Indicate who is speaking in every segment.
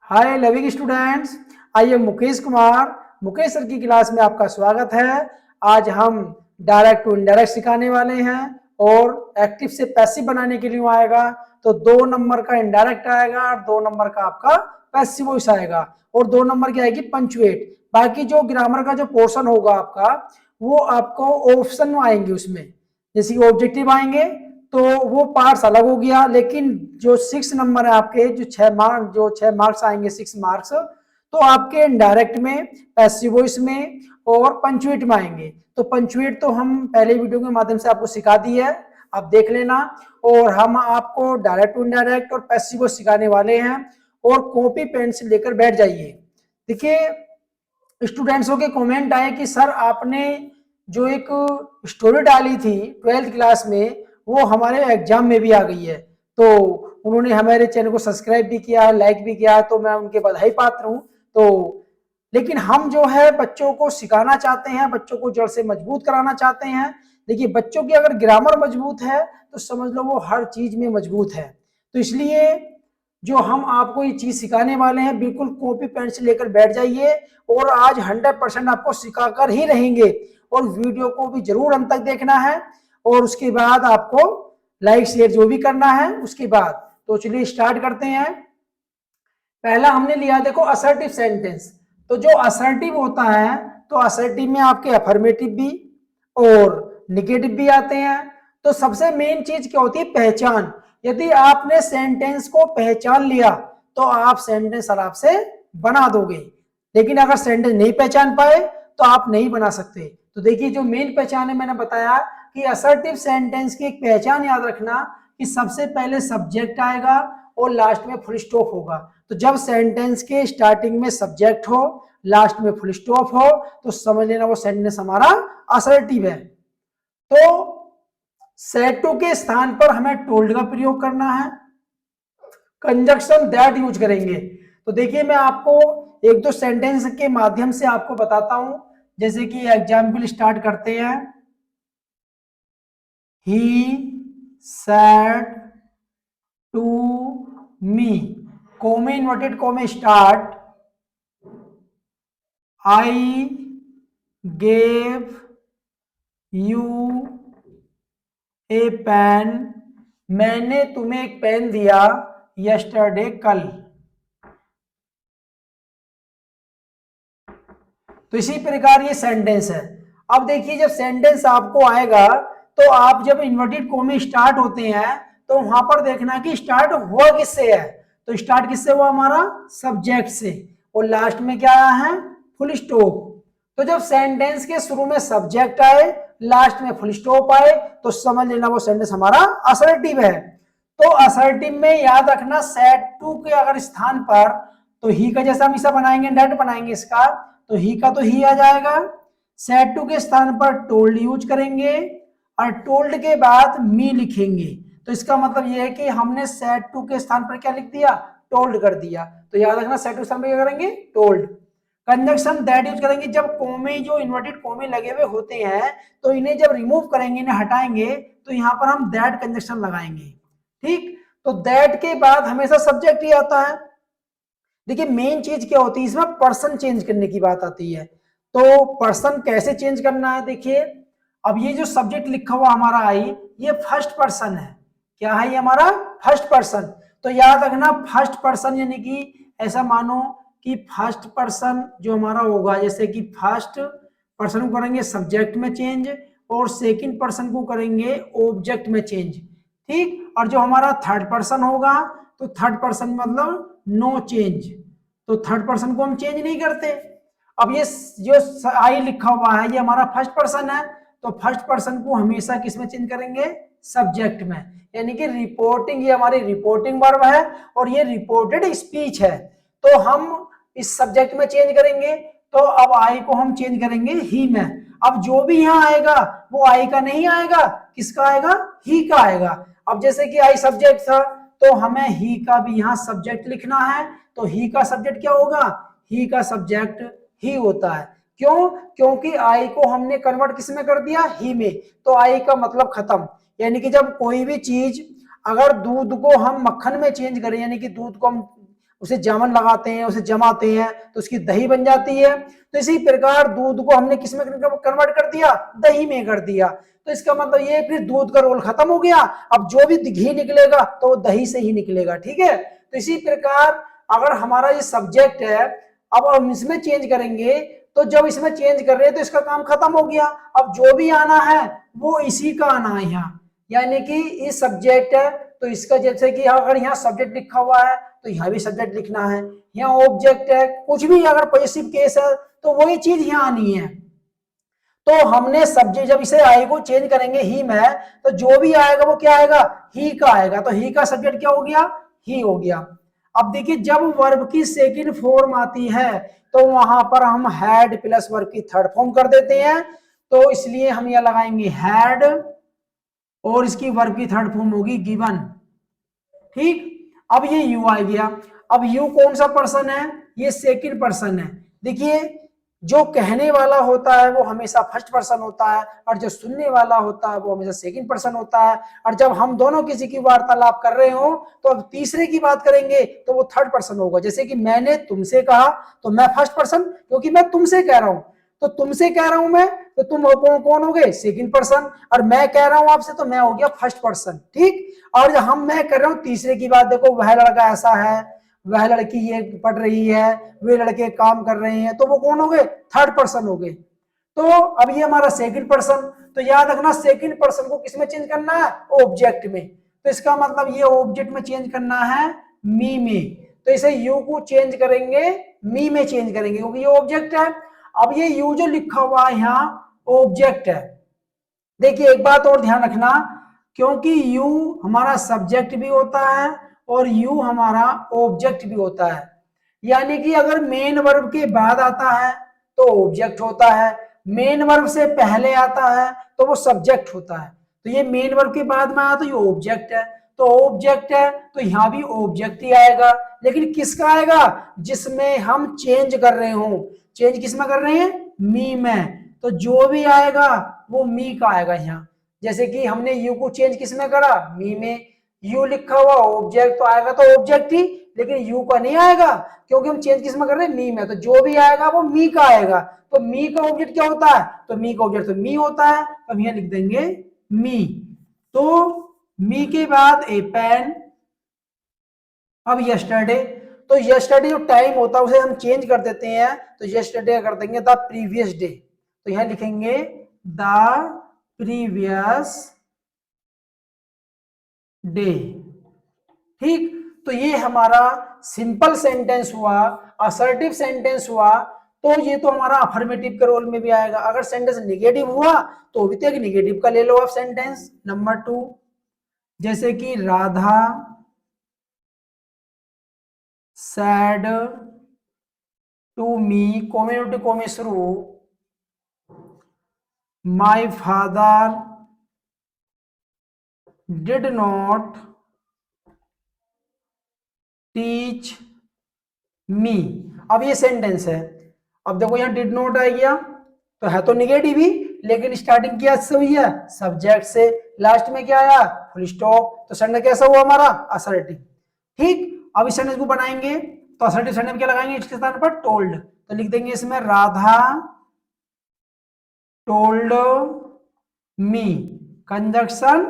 Speaker 1: Hi loving students, I am Mukesh Kumar. Mukesh sir की class में आपका स्वागत है। आज हम डायरेक्ट टू इनडायरेक्ट सिखाने वाले हैं और एक्टिव से पैसिव बनाने के लिए आएगा। तो 2 नंबर का इनडायरेक्ट आएगा और 2 नंबर का आपका पैसिव वॉइस आएगा और 2 नंबर की आएगी पंचुएट। बाकी जो ग्रामर का जो पोर्शन होगा आपका वो आपको ऑप्शन में आएंगे, उसमें जैसे कि ऑब्जेक्टिव आएंगे तो वो पार्ट्स अलग हो गया। लेकिन जो 6 नंबर है आपके, जो 6 मार्क्स आएंगे, 6 मार्क्स, तो आपके इनडायरेक्ट में, पैसिव वॉइस में और पंचुएट में आएंगे। तो पंचुएट तो हम पहले वीडियो के माध्यम से आपको सिखा दी है, आप देख लेना। और हम आपको डायरेक्ट टू इनडायरेक्ट और पैसिव वॉइस सिखाने वाले हैं। और कॉपी पेन से लेकर बैठ जाइए। देखिए, स्टूडेंट्सों के कमेंट आए कि सर आपने जो एक स्टोरी डाली थी 12th क्लास में वो हमारे एग्जाम में भी आ गई है। तो उन्होंने हमारे चैनल को सब्सक्राइब भी किया है, लाइक भी किया है, तो मैं उनके बधाई पात्र हूँ। तो लेकिन हम जो है बच्चों को सिखाना चाहते हैं, बच्चों को जड़ से मजबूत कराना चाहते हैं। देखिए, बच्चों की अगर ग्रामर मजबूत है तो समझ लो वो हर चीज में मजबूत है। तो इसलिए जो हम आपको ये चीज सिखाने वाले हैं, बिल्कुल कॉपी पेन से लेकर बैठ जाइए। और आज 100% आपको सिखाकर ही रहेंगे और वीडियो को भी जरूर अंत तक देखना है। और उसके बाद आपको लाइक शेयर जो भी करना है उसके बाद। तो चलिए स्टार्ट करते हैं। पहला हमने लिया, देखो, असर्टिव सेंटेंस। तो जो असर्टिव होता है, तो असर्टिव में आपके अफर्मेटिव भी और निगेटिव भी आते हैं। तो सबसे मेन चीज क्या होती है? पहचान। यदि आपने सेंटेंस को पहचान लिया तो आप सेंटेंस आराम से बना दोगे। लेकिन अगर सेंटेंस नहीं पहचान पाए तो आप नहीं बना सकते। तो देखिए, जो मेन पहचान है मैंने बताया कि असर्टिव सेंटेंस की एक पहचान याद रखना कि सबसे पहले सब्जेक्ट आएगा और लास्ट में फुल स्टॉप होगा। तो जब सेंटेंस के स्टार्टिंग में सब्जेक्ट हो, लास्ट में फुल स्टॉप हो, तो समझ लेना वो सेंटेंस हमारा असर्टिव है। तो सेड टू के स्थान पर हमें टोल्ड का प्रयोग करना है, कंजक्शन दैट यूज करेंगे। तो देखिए, मैं आपको एक दो सेंटेंस के माध्यम से आपको बताता हूं। जैसे कि एग्जाम्पल स्टार्ट करते हैं। He said to me, comma inverted comma start, I gave you a pen, मैंने तुम्हें एक पेन दिया यस्टरडे, कल। तो इसी प्रकार ये सेंटेंस है। अब देखिए, जब सेंटेंस आपको आएगा तो आप जब इन्वर्टेड कोमे स्टार्ट होते हैं तो वहां पर देखना कि स्टार्ट हुआ किससे है। तो स्टार्ट किससे हुआ? हमारा सब्जेक्ट से। और लास्ट में क्या आया है? Full stop. तो जब सेंटेंस के शुरू में सब्जेक्ट आए, लास्ट में फुल स्टॉप आए, तो समझ लेना वो सेंटेंस हमारा असर्टिव है। तो असर्टिव में याद रखना, सेड टू के अगर स्थान पर, तो ही का जैसा हम इसे बनाएंगे, डेट बनाएंगे इसका, तो ही का तो ही आ जाएगा। सेड टू के स्थान पर टोल्ड यूज करेंगे और टोल्ड के बाद मी लिखेंगे। तो इसका मतलब यह है कि हमने सेड टू के स्थान पर क्या लिख दिया? टोल्ड कर दिया। तो याद रखना, सेड टू के स्थान पर क्या करेंगे? टोल्ड। कंजक्शन दैट यूज करेंगे जब कोमे, जो इन्वर्टेड कोमे लगे हुए होते हैं, तो इन्हें जब रिमूव करेंगे, इन्हें हटाएंगे, तो यहां पर हम दैट कंजक्शन लगाएंगे। ठीक। तो दैट के बाद हमेशा सब्जेक्ट ही आता है। देखिए, मेन चीज क्या होती है इसमें? पर्सन चेंज करने की बात आती है। तो पर्सन कैसे चेंज करना है? देखिए, अब ये जो सब्जेक्ट लिखा हुआ हमारा आई, ये फर्स्ट पर्सन है। क्या है ये? हमारा फर्स्ट पर्सन। तो याद रखना, फर्स्ट पर्सन यानी कि ऐसा मानो कि फर्स्ट पर्सन जो हमारा होगा, जैसे कि फर्स्ट पर्सन को करेंगे सब्जेक्ट में चेंज और सेकंड पर्सन को करेंगे ऑब्जेक्ट में चेंज। ठीक। और जो हमारा थर्ड पर्सन होगा, तो थर्ड पर्सन मतलब नो चेंज। तो थर्ड पर्सन को हम चेंज नहीं करते। अब ये जो आई लिखा हुआ है ये हमारा फर्स्ट पर्सन है, तो फर्स्ट पर्सन को हमेशा किस में चेंज करेंगे? सब्जेक्ट में। यानी कि रिपोर्टिंग, ये हमारी रिपोर्टिंग वर्ब है और ये रिपोर्टेड स्पीच है। तो हम इस सब्जेक्ट में चेंज करेंगे। तो अब आई को हम चेंज करेंगे ही में। अब जो भी यहां आएगा वो आई का नहीं आएगा, किसका आएगा? ही का आएगा। अब जैसे कि आई सब्जेक्ट था, तो हमें ही का भी यहां सब्जेक्ट लिखना है। तो ही का सब्जेक्ट क्या होगा? ही का सब्जेक्ट ही होता है। क्यों? क्योंकि आई को हमने कन्वर्ट किस में कर दिया? ही में। तो आई का मतलब खत्म। यानी कि जब कोई भी चीज, अगर दूध को हम मक्खन में चेंज करें, यानी कि दूध को हम उसे जामन लगाते हैं, उसे जमाते हैं तो उसकी दही बन जाती है। तो इसी प्रकार दूध को हमने किस में कन्वर्ट कर दिया, दही में कर दिया। तो इसका मतलब ये फिर दूध का रोल खत्म हो गया, अब जो भी घी निकलेगा तो वो दही से ही निकलेगा, ठीक है। तो इसी प्रकार अगर हमारा ये सब्जेक्ट है, अब हम इसमें चेंज करेंगे, तो जब इसमें चेंज कर रहे हैं तो इसका काम खत्म हो गया, अब जो भी आना है वो इसी का आना है यहाँ, यानी कि ये सब्जेक्ट है तो इसका, जैसे कि अगर यहाँ सब्जेक्ट लिखा हुआ है तो यहाँ भी सब्जेक्ट लिखना है, यहाँ ऑब्जेक्ट है, कुछ भी अगर पॉजिटिव केस है तो वही चीज यहाँ आनी है। तो हमने सब्जेक्ट जब इसे आई को चेंज करेंगे ही में, तो जो भी आएगा वो क्या आएगा, ही का आएगा, तो ही का सब्जेक्ट क्या हो गया, ही हो गया। अब देखिए जब वर्ब की सेकंड फॉर्म आती है तो वहां पर हम हैड प्लस वर्ब की थर्ड फॉर्म कर देते हैं, तो इसलिए हम यह लगाएंगे हैड और इसकी वर्ब की थर्ड फॉर्म होगी गिवन, ठीक। अब ये यू आ गया, अब यू कौन सा पर्सन है, ये सेकंड पर्सन है। देखिए जो कहने वाला होता है वो हमेशा फर्स्ट पर्सन होता है और जो सुनने वाला होता है वो हमेशा सेकंड पर्सन होता है, और जब हम दोनों किसी की वार्तालाप कर रहे हो तो अब तीसरे की बात करेंगे तो वो थर्ड पर्सन होगा। जैसे कि मैंने तुमसे कहा तो मैं फर्स्ट पर्सन, क्योंकि मैं तुमसे कह रहा हूं, तो तुमसे कह रहा हूं मैं, तो तुम कौन हो गए, सेकंड पर्सन, और मैं कह रहा हूं आपसे तो मैं हो गया फर्स्ट पर्सन, ठीक। और जब मैं कर रहा हूं तीसरे की बात, देखो वह लड़का ऐसा है, वह लड़की ये पढ़ रही है, वे लड़के काम कर रहे हैं, तो वो कौन हो गए, थर्ड पर्सन हो गए। तो अब ये हमारा सेकंड पर्सन, तो याद रखना सेकंड पर्सन को किस में चेंज करना है, ऑब्जेक्ट में, तो इसका मतलब ये ऑब्जेक्ट में चेंज करना है मी में, तो इसे यू को चेंज करेंगे मी में चेंज करेंगे क्योंकि ये ऑब्जेक्ट है। अब ये यू जो लिखा हुआ है यहाँ ऑब्जेक्ट है। देखिए एक बात और ध्यान रखना, क्योंकि यू हमारा सब्जेक्ट भी होता है और यू हमारा ऑब्जेक्ट भी होता है, यानी कि अगर मेन वर्ब के बाद आता है तो ऑब्जेक्ट होता है, मेन वर्ब से पहले आता है तो वो सब्जेक्ट होता है। तो ये मेन वर्ब के बाद में आया तो ये ऑब्जेक्ट है, तो ऑब्जेक्ट है तो यहाँ भी ऑब्जेक्ट ही आएगा, लेकिन किसका आएगा, जिसमें हम चेंज कर रहे हो। चेंज किस में कर रहे हैं, मी में, तो जो भी आएगा वो मी का आएगा यहाँ। जैसे कि हमने यू को चेंज किस में करा, मी में, यू लिखा हुआ ऑब्जेक्ट तो आएगा तो ऑब्जेक्ट ही, लेकिन यू का नहीं आएगा क्योंकि हम चेंज किस में कर रहे हैं, मी में, तो जो भी आएगा वो मी का आएगा। तो मी का ऑब्जेक्ट क्या होता है, तो मी का ऑब्जेक्ट तो मी होता है, तो हम यहाँ लिख देंगे मी। तो मी के बाद ए पेन। अब यस्टरडे, तो यस्टरडे जो टाइम होता है उसे हम चेंज कर देते हैं, तो यस्टरडे कर देंगे द प्रीवियस डे, तो यहां लिखेंगे द प्रीवियस डे, ठीक। तो ये हमारा सिंपल सेंटेंस हुआ, असर्टिव सेंटेंस हुआ, तो ये तो हमारा अफर्मेटिव के रोल में भी आएगा। अगर सेंटेंस निगेटिव हुआ तो भी तो एक निगेटिव का ले लो आप सेंटेंस नंबर 2, जैसे कि Radha said to me, community को में शुरू, my father did not teach me. अब ये सेंटेंस है, अब देखो यहाँ डिड नॉट आ गया तो है तो निगेटिव ही, लेकिन स्टार्टिंग क्या से हुई है, सब्जेक्ट से, लास्ट में क्या आया, फुल स्टॉप, तो सेंटेंस कैसा हुआ हमारा, असर्टिव, ठीक। अब इस सेंटेंस को बनाएंगे तो असर्टिव सेंटेंस में क्या लगाएंगे, इसके स्थान पर टोल्ड, तो लिख देंगे इसमें Radha told me conjunction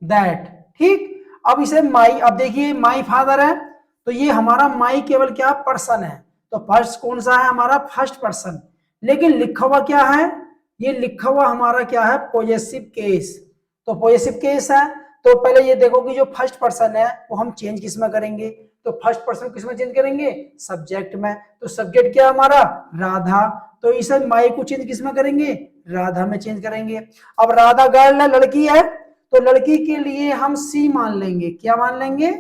Speaker 1: that, ठीक। अब इसे माई, अब देखिए माई फादर है तो ये हमारा माई केवल क्या पर्सन है, तो फर्स्ट कौन सा है हमारा, फर्स्ट पर्सन, लेकिन लिखा हुआ क्या है, ये लिखा हुआ हमारा क्या है, पॉजेसिव केस, तो पॉजेसिव केस है, तो पहले ये देखो कि जो फर्स्ट पर्सन है वो हम चेंज किस में करेंगे, तो फर्स्ट पर्सन किस में चेंज करेंगे, सब्जेक्ट में, तो सब्जेक्ट क्या हमारा, राधा, तो इसे माई को चेंज किस में करेंगे, राधा में चेंज करेंगे। अब राधा गर्ल है, लड़की है, तो लड़की के लिए हम सी मान लेंगे, क्या मान लेंगे,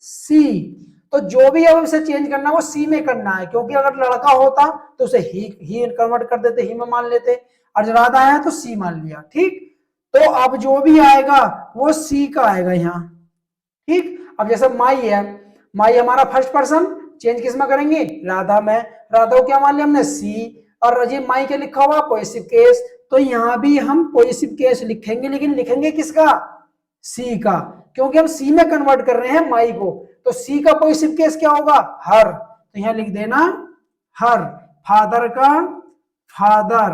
Speaker 1: सी, तो जो भी अब इसे चेंज करना है वो सी में करना है, क्योंकि अगर लड़का होता तो उसे ही कन्वर्ट कर देते, ही में मान लेते, और राधा है तो सी मान लिया, ठीक। तो अब जो भी आएगा वो सी का आएगा यहाँ, ठीक। अब जैसे माई है, माई हमारा फर्स्ट पर्सन, चेंज किस में करेंगे, राधा में, राधा को क्या मान लिया हमने, सी, और रजी माई के लिखा हुआ पॉजिटिव केस, तो यहाँ भी हम पॉजिटिव केस लिखेंगे, लेकिन लिखेंगे किसका, सी का, क्योंकि हम सी में कन्वर्ट कर रहे हैं माई को, तो सी का पॉजिटिव केस क्या होगा, हर, तो यहां लिख देना हर, फादर का फादर।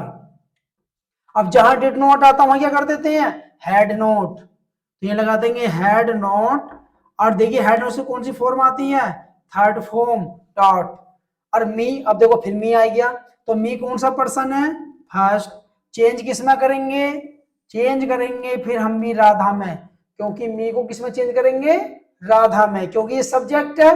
Speaker 1: अब जहां डिड नॉट आता वहां क्या कर देते हैं, हैड नॉट, तो ये लगा देंगे हैड नॉट। और देखिए हैड नॉट से कौन सी फॉर्म आती है, थर्ड फॉर्म डॉट। और मी, अब देखो फिर मी आ गया, तो मी कौन सा पर्सन है, फर्स्ट। चेंज किस में करेंगे, चेंज करेंगे फिर हम भी राधा में, क्योंकि मी को किस में चेंज करेंगे, राधा में, क्योंकि ये सब्जेक्ट है,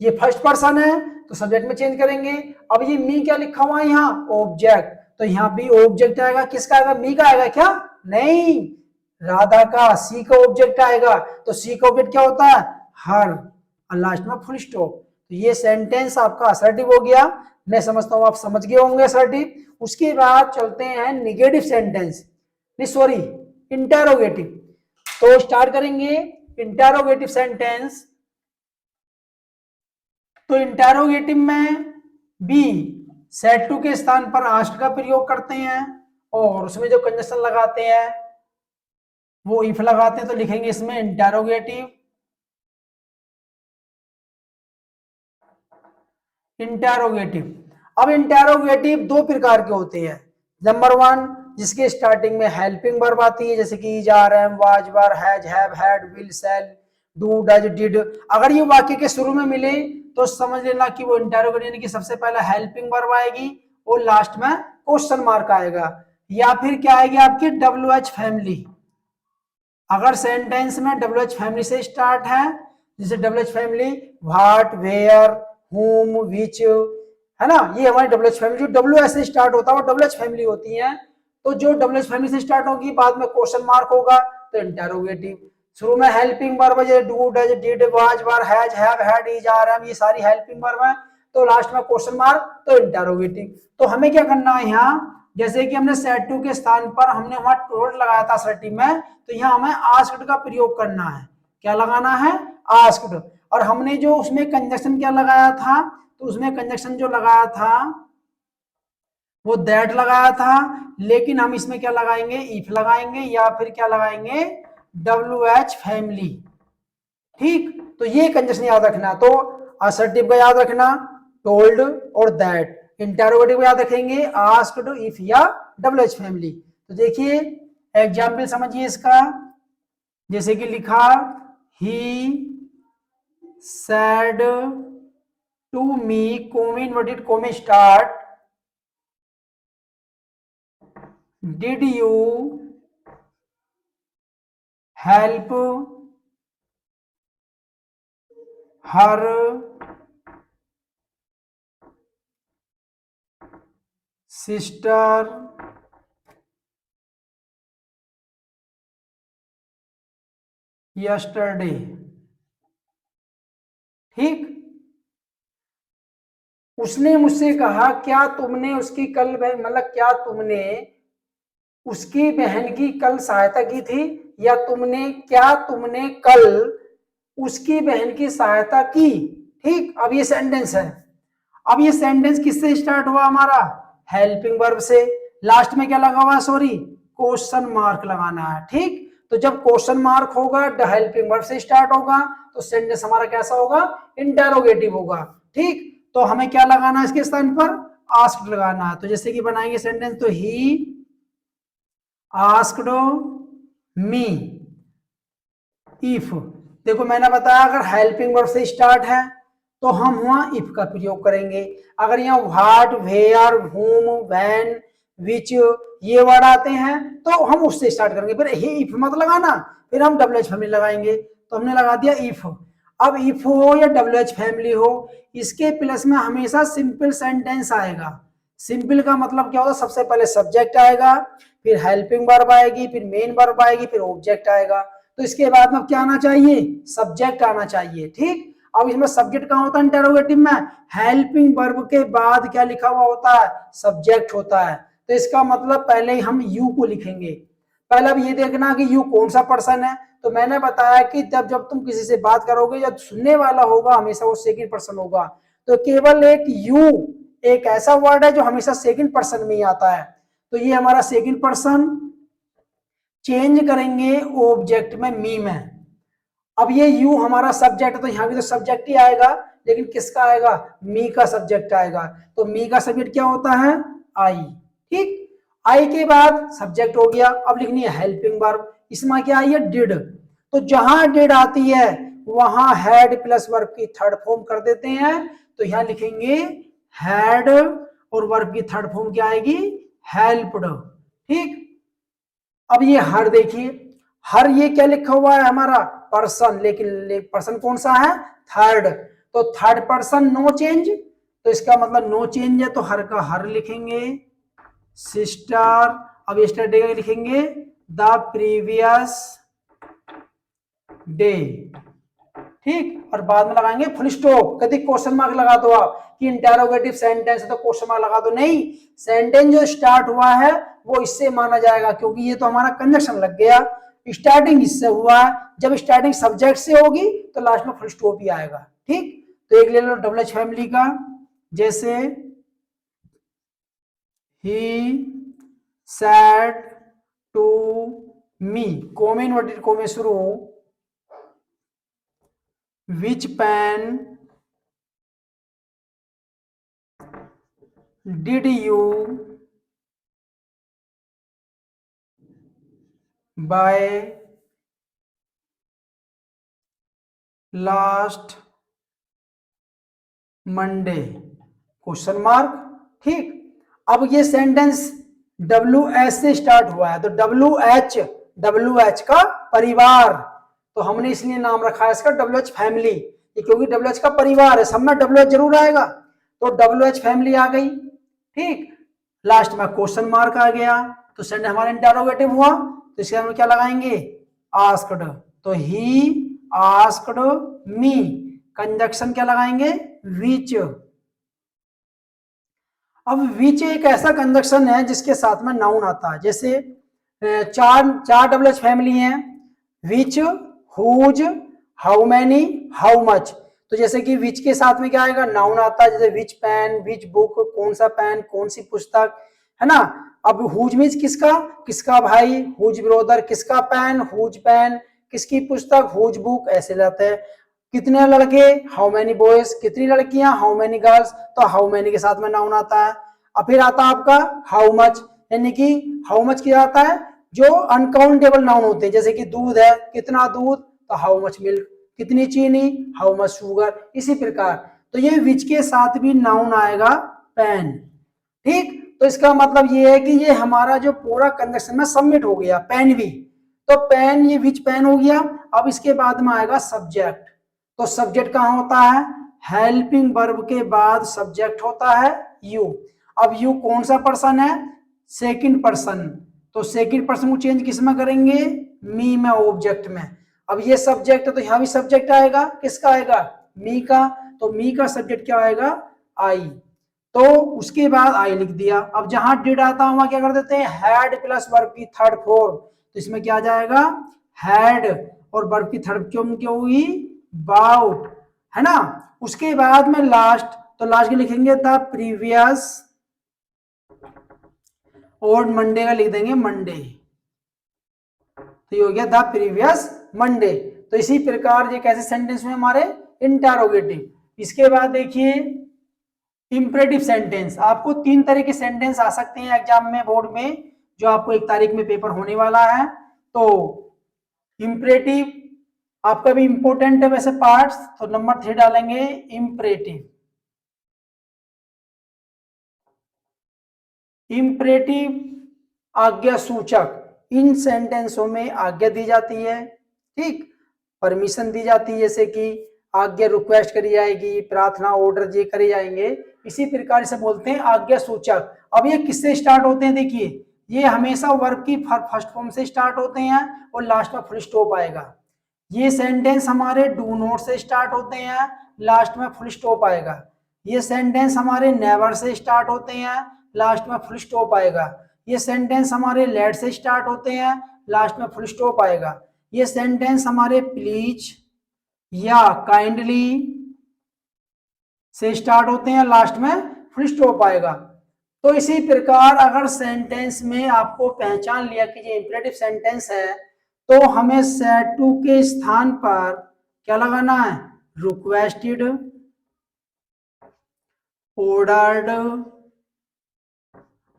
Speaker 1: ये फर्स्ट पर्सन है तो सब्जेक्ट में चेंज करेंगे। अब ये मी क्या लिखा हुआ है यहाँ, ऑब्जेक्ट, तो यहाँ भी ऑब्जेक्ट आएगा, किसका आएगा, मी का आएगा क्या, नहीं, राधा का, सी का ऑब्जेक्ट आएगा, तो सी का ऑब्जेक्ट क्या होता है, हर, और लास्ट में फुल स्टॉप। तो ये सेंटेंस आपका असर्टिव हो गया। मैं समझता हूं आप समझ गए होंगे असर्टिव। उसके बाद चलते हैं निगेटिव सेंटेंस, नहीं सॉरी इंटेरोगेटिव। तो स्टार्ट करेंगे इंटेरोगेटिव सेंटेंस। तो इंटेरोगेटिव में बी सेड टू के स्थान पर आस्ट का प्रयोग करते हैं, और उसमें जो कंजक्शन लगाते हैं वो इफ लगाते हैं, तो लिखेंगे इसमें इंटेरोगेटिव। इंटेरोगेटिव, अब इंटेरोगेटिव दो प्रकार के होते हैं। नंबर वन, जिसके स्टार्टिंग में हेल्पिंग वर्ब आती है, जैसे कि are, am, was, were, has, have, had, will, shall, do, does, did. अगर ये वाक्य के शुरू में मिले तो समझ लेना कि वो इंटेरोगेटिव, यानी कि सबसे पहले हेल्पिंग वर्ब आएगी और लास्ट में क्वेश्चन मार्क आएगा, या फिर क्या आएगी आपकी WH फैमिली। अगर सेंटेंस में WH फैमिली से स्टार्ट है, जैसे WH family what, where, whom, which, है ना, ये हमारी WH फैमिली, जो WH से स्टार्ट होता है वो WH फैमिली होती है। तो जो WH फैमिली से स्टार्ट होगी बाद में क्वेश्चन मार्क होगा तो इंटेरोगेटिव। शुरू में हेल्पिंग वर्ब है, जैसे do, does, did, was, were, has, have, had, is, are, am, ये सारी हेल्पिंग वर्ब है, तो लास्ट में क्वेश्चन मार्क तो इंटेरोगेटिव। तो हमें क्या करना है यहाँ, जैसे कि हमने सेड टू के स्थान पर हमने वहां टोट लगाया था असर्टिव में, तो यहाँ हमें आस्क्ड का प्रयोग करना है। क्या लगाना है, आस्क्ड। और हमने जो उसमें कंजक्शन क्या लगाया था, तो उसमें कंजक्शन जो लगाया था वो दैट लगाया था, लेकिन हम इसमें क्या लगाएंगे, इफ लगाएंगे, या फिर क्या लगाएंगे, WH फैमिली। ठीक, तो ये कंजक्शन याद रखना। तो असर्टिव का याद रखना टोल्ड और दैट, इंटेरोगेटिव को याद रखेंगे आस्क्ड, इफ या WH फैमिली। तो देखिए एग्जाम्पल समझिए इसका, जैसे कि लिखा ही said to me, comma inverted comma start, did you help her sister yesterday। ठीक, उसने मुझसे कहा क्या तुमने उसकी कल, मतलब क्या तुमने उसकी बहन की कल सहायता की थी, या क्या तुमने कल उसकी बहन की सहायता की। ठीक, अब ये सेंटेंस है। अब ये सेंटेंस किससे स्टार्ट हुआ हमारा, हेल्पिंग वर्ब से। लास्ट में क्या लगा हुआ, सॉरी क्वेश्चन मार्क लगाना है। ठीक, तो जब क्वेश्चन मार्क होगा हेल्पिंग वर्ब से स्टार्ट होगा तो सेंटेंस हमारा कैसा होगा, इंटेरोगेटिव होगा। ठीक, तो हमें क्या लगाना है इसके स्थान पर, आस्क्ड लगाना है। तो जैसे कि बनाएंगे सेंटेंस, तो ही आस्क्ड मी इफ, देखो मैंने बताया अगर हेल्पिंग वर्ब से स्टार्ट है तो हम वहां इफ का प्रयोग करेंगे। अगर यहाँ what, where, whom, when, which ये वर्ड आते हैं तो हम उससे स्टार्ट करेंगे, फिर ही इफ मत लगाना, फिर हम WH फैमिली लगाएंगे। तो हमने लगा दिया इफ। अब इफ हो या WH फैमिली हो, इसके प्लस में हमेशा सिंपल सेंटेंस आएगा। सिंपल का मतलब क्या होता है, सबसे पहले सब्जेक्ट आएगा, फिर हेल्पिंग वर्ब आएगी, फिर मेन वर्ब आएगी, फिर ऑब्जेक्ट आएगा। तो इसके बाद में क्या आना चाहिए, सब्जेक्ट आना चाहिए। ठीक, अब इसमें सब्जेक्ट कहाँ होता है, इंटेरोगेटिव में हेल्पिंग वर्ब के बाद क्या लिखा हुआ होता है, सब्जेक्ट होता है। तो इसका मतलब पहले ही हम यू को लिखेंगे। पहले अब ये देखना कि यू कौन सा पर्सन है। तो मैंने बताया कि जब जब तुम किसी से बात करोगे, जब सुनने वाला होगा हमेशा वो सेकंड पर्सन होगा। तो केवल एक यू एक ऐसा वर्ड है जो हमेशा सेकंड पर्सन में ही आता है। तो ये हमारा सेकंड पर्सन, चेंज करेंगे ऑब्जेक्ट में मी में, अब ये यू हमारा सब्जेक्ट है तो यहाँ भी तो सब्जेक्ट ही आएगा, लेकिन किसका आएगा, मी का सब्जेक्ट आएगा। तो मी का सब्जेक्ट क्या होता है, आई। ठीक, आई के बाद सब्जेक्ट हो गया। अब लिखनी है हेल्पिंग वर्ब, इसमें क्या आई है, डिड। तो जहां डिड आती है वहां हैड प्लस वर्ब की थर्ड फॉर्म कर देते हैं। तो यहां लिखेंगे हैड और वर्ब की थर्ड फॉर्म क्या आएगी, हेल्प्ड। ठीक, अब ये हर देखिए, हर ये क्या लिखा हुआ है हमारा, पर्सन, लेकिन पर्सन कौन सा है, थर्ड। तो थर्ड पर्सन नो चेंज, तो इसका मतलब नो चेंज है, तो हर का हर लिखेंगे। सिस्टर, अब यस्टरडे का लिखेंगे द प्रीवियस डे। ठीक, और बाद में लगाएंगे फुल स्टॉप। कभी क्वेश्चन मार्क लगा दो आप कि इंटेरोगेटिव सेंटेंस है तो क्वेश्चन मार्क लगा दो, नहीं, सेंटेंस जो स्टार्ट हुआ है वो इससे माना जाएगा, क्योंकि ये तो हमारा कंजक्शन लग गया, स्टार्टिंग इससे हुआ है। जब स्टार्टिंग सब्जेक्ट से होगी तो लास्ट में फुल स्टॉप ही आएगा। ठीक, तो एक ले लो डबल एच फैमिली का, जैसे ही said to me, comma inverted कोमे शुरू, which pen did you buy last Monday, question mark. ठीक, अब ये सेंटेंस WH से स्टार्ट हुआ है, तो WH का परिवार, तो हमने इसलिए नाम रखा है इसका WH फैमिली, क्योंकि WH का परिवार है, सब में WH जरूर आएगा, तो WH फैमिली आ गई। ठीक, लास्ट में क्वेश्चन मार्क आ गया, तो सेंटेंस हमारा इंटरोगेटिव हुआ, तो इसके हम क्या लगाएंगे, आस्क्ड। तो ही आस्क्ड मी, कंजक्शन क्या लगाएंगे, विच। अब विच एक ऐसा कंजक्शन है जिसके साथ में नाउन आता है, जैसे चार WH फैमिली हैं, which, whose, how many, how much. तो जैसे कि विच के साथ में क्या आएगा, नाउन आता है, जैसे विच पेन, विच बुक, कौन सा पेन, कौन सी पुस्तक, है ना। अब हुज मीन्स किसका, किसका भाई, हुज ब्रोदर, किसका पेन, हुज पेन, किसकी पुस्तक, हुज बुक, ऐसे जाते हैं। कितने लड़के, हाउ मेनी बॉयज, कितनी लड़कियां, हाउ मेनी गर्ल्स, तो हाउ मेनी के साथ में नाउन आता है। अब फिर आता है आपका हाउ मच, यानी कि हाउ मच क्या आता है, जो अनकाउंटेबल नाउन होते हैं, जैसे कि दूध है, कितना दूध, तो हाउ मच मिल्क, कितनी चीनी, हाउ मच शुगर, इसी प्रकार। तो ये विच के साथ भी नाउन आएगा, पेन। ठीक, तो इसका मतलब ये है कि ये हमारा जो पूरा कंजक्शन में सबमिट हो गया, पेन भी, तो पेन, ये विच पेन हो गया। अब इसके बाद में आएगा सब्जेक्ट, तो सब्जेक्ट कहाँ होता है, हेल्पिंग वर्ब के बाद सब्जेक्ट होता है यू। अब यू कौन सा पर्सन है, सेकंड पर्सन, तो सेकंड पर्सन को चेंज किस में करेंगे, मी में, ऑब्जेक्ट में। अब ये सब्जेक्ट है तो यहां भी सब्जेक्ट आएगा, किसका आएगा, मी का, तो मी का सब्जेक्ट क्या आएगा, आई। तो उसके बाद आई लिख दिया। अब जहां डिड आता है वहां क्या कर देते हैं, हैड प्लस वर्ब की थर्ड फॉर्म, तो इसमें क्या आ जाएगा, हैड, और वर्ब की थर्ड फॉर्म क्या हुई, बाउट, है ना। उसके बाद में लास्ट, तो लास्ट के लिखेंगे द प्रीवियस, और मंडे का लिख देंगे मंडे, तो ये हो गया द प्रीवियस मंडे। तो इसी प्रकार ये कैसे सेंटेंस में हमारे इंटरोगेटिव। इसके बाद देखिए इंपरेटिव सेंटेंस, आपको 3 तरह के सेंटेंस आ सकते हैं एग्जाम में, बोर्ड में, जो आपको 1 तारीख में पेपर होने वाला है। तो इंपरेटिव आपका भी इंपॉर्टेंट है वैसे पार्ट्स, तो नंबर 3 डालेंगे इंपरेटिव। इंपरेटिव आज्ञा सूचक, इन सेंटेंसों में आज्ञा दी जाती है, ठीक, परमिशन दी जाती है, जैसे कि आज्ञा रिक्वेस्ट करी जाएगी, प्रार्थना ऑर्डर ये करे जाएंगे, इसी प्रकार से बोलते हैं आज्ञा सूचक। अब ये किससे स्टार्ट होते हैं, देखिए ये हमेशा वर्ब की फर्स्ट फॉर्म से स्टार्ट होते हैं और लास्ट में फुल स्टॉप आएगा। ये सेंटेंस हमारे डू नॉट से स्टार्ट होते हैं, लास्ट में फुल स्टॉप आएगा। ये सेंटेंस हमारे नेवर से स्टार्ट होते हैं, लास्ट में फुल स्टॉप आएगा। ये सेंटेंस हमारे लेट से स्टार्ट होते हैं, लास्ट में फुल स्टॉप आएगा। ये सेंटेंस हमारे प्लीज या काइंडली से स्टार्ट होते हैं, लास्ट में फुल स्टॉप आएगा। तो इसी प्रकार अगर सेंटेंस में आपको पहचान लिया कि ये इंपरेटिव सेंटेंस है, तो हमें सेट टू के स्थान पर क्या लगाना है, रिक्वेस्टेड, ऑर्डर्ड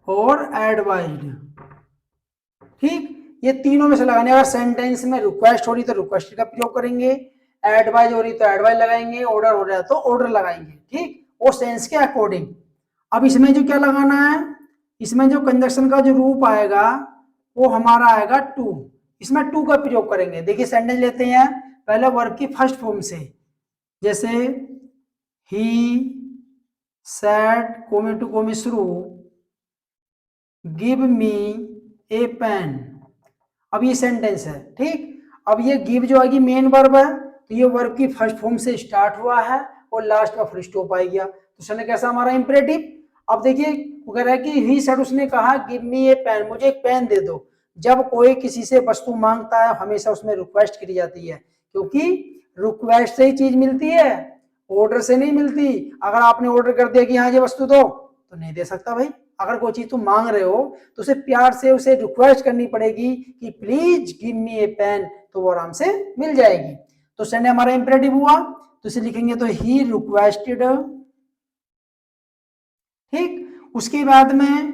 Speaker 1: और एडवाइज्ड। ठीक, ये तीनों में से लगाने। अगर सेंटेंस में रिक्वेस्ट हो रही तो रिक्वेस्ट का प्रयोग करेंगे, एडवाइज हो रही तो एडवाइज लगाएंगे, ऑर्डर हो रहा है तो ऑर्डर लगाएंगे। ठीक, वो सेंस के अकॉर्डिंग। अब इसमें जो क्या लगाना है, इसमें जो कंजक्शन का जो रूप आएगा वो हमारा आएगा टू। इसमें टू का प्रयोग करेंगे। देखिए सेंटेंस लेते हैं पहले वर्ब की फर्स्ट फॉर्म से, जैसे ही सेड कोमे टू कोमे शुरू गिव मी ए पेन। अब ये सेंटेंस है। ठीक, अब ये गिव जो आएगी मेन वर्ब है, तो ये वर्ब की फर्स्ट फॉर्म से स्टार्ट हुआ है और लास्ट में फुल स्टॉप आ गया, तो उसने कैसा हमारा इंपरेटिव। अब देखिए अगर है कि ही सेड, उसने कहा गिव मी ए पेन, मुझे एक पेन दे दो। जब कोई किसी से वस्तु मांगता है हमेशा उसमें रिक्वेस्ट करी जाती है, क्योंकि रिक्वेस्ट से ही चीज मिलती है, ऑर्डर से नहीं मिलती। अगर आपने ऑर्डर कर दिया कि हाँ ये वस्तु दो, तो नहीं दे सकता भाई। अगर कोई चीज तुम मांग रहे हो तो उसे प्यार से उसे रिक्वेस्ट करनी पड़ेगी कि please give me a pen, तो वो आराम से मिल जाएगी। तो सेंड हमारा इंपरेटिव हुआ, तो इसे लिखेंगे तो ही रिक्वेस्टेड। ठीक, उसके बाद में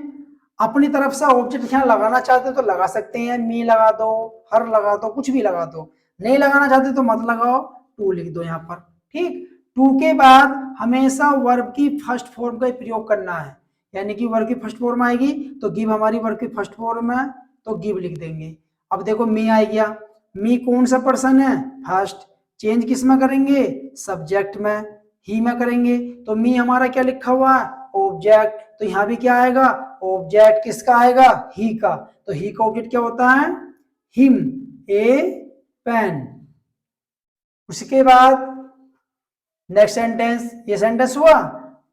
Speaker 1: अपनी तरफ से ऑब्जेक्ट यहाँ लगाना चाहते हो तो लगा सकते हैं, मी लगा दो, हर लगा दो, कुछ भी लगा दो। नहीं लगाना चाहते तो मत लगाओ, टू लिख दो यहाँ पर। ठीक, टू के बाद हमेशा वर्ब की फर्स्ट फॉर्म का प्रयोग करना है, यानी कि वर्ब की फर्स्ट फॉर्म आएगी तो गिव हमारी वर्ब की फर्स्ट फॉर्म है, तो गिव लिख देंगे। अब देखो मी आ गया, मी कौन सा पर्सन है, फर्स्ट। चेंज किस में करेंगे, सब्जेक्ट में, ही में करेंगे, तो मी हमारा क्या लिखा हुआ है, ऑब्जेक्ट। तो यहाँ भी क्या आएगा, ऑब्जेक्ट किसका आएगा, ही का। तो ही का ऑब्जेक्ट क्या होता है, हिम ए पेन। उसके बाद नेक्स्ट सेंटेंस, ये सेंटेंस हुआ।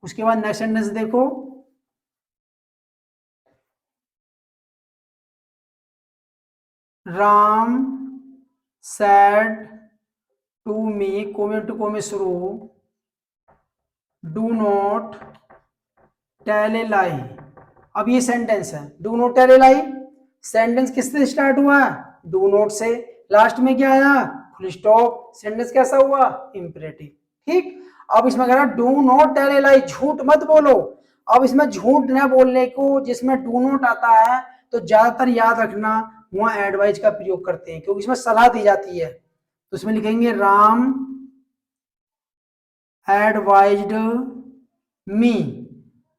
Speaker 1: उसके बाद नेक्स्ट सेंटेंस देखो, Ram said to me comma to comma शुरू do not tell a lie. अब ये सेंटेंस है, do not tell a lie. Sentence किससे स्टार्ट हुआ, डू नॉट से, लास्ट में क्या आया, फुल स्टॉप। सेंटेंस कैसा हुआ, इंपरेटिव। ठीक, अब इसमें कह रहा डू नॉट टेल ए लाई, झूठ मत बोलो। अब इसमें झूठ न बोलने को जिसमें डू नॉट आता है तो ज्यादातर याद रखना वहां एडवाइज का प्रयोग करते हैं, क्योंकि इसमें सलाह दी जाती है। तो इसमें लिखेंगे राम एडवाइज्ड मी,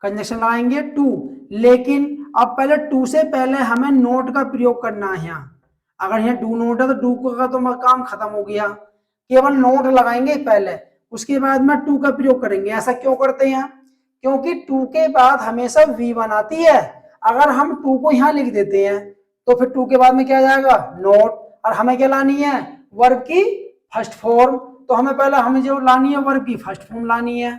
Speaker 1: कंजक्शन लगाएंगे टू। लेकिन अब पहले टू से पहले हमें नोट का प्रयोग करना है यहाँ। अगर यहाँ डू नोट है तो डू का तो काम खत्म हो गया, केवल नोट लगाएंगे पहले, उसके बाद में टू का प्रयोग करेंगे। ऐसा क्यों करते हैं, क्योंकि टू के बाद हमेशा वी वन आती है। अगर हम टू को यहाँ लिख देते हैं तो फिर टू के बाद में क्या जाएगा, नोट। और हमें क्या लानी है, वर्ब की फर्स्ट फॉर्म। तो हमें पहले हमें जो लानी है वर्ब की फर्स्ट फॉर्म लानी है,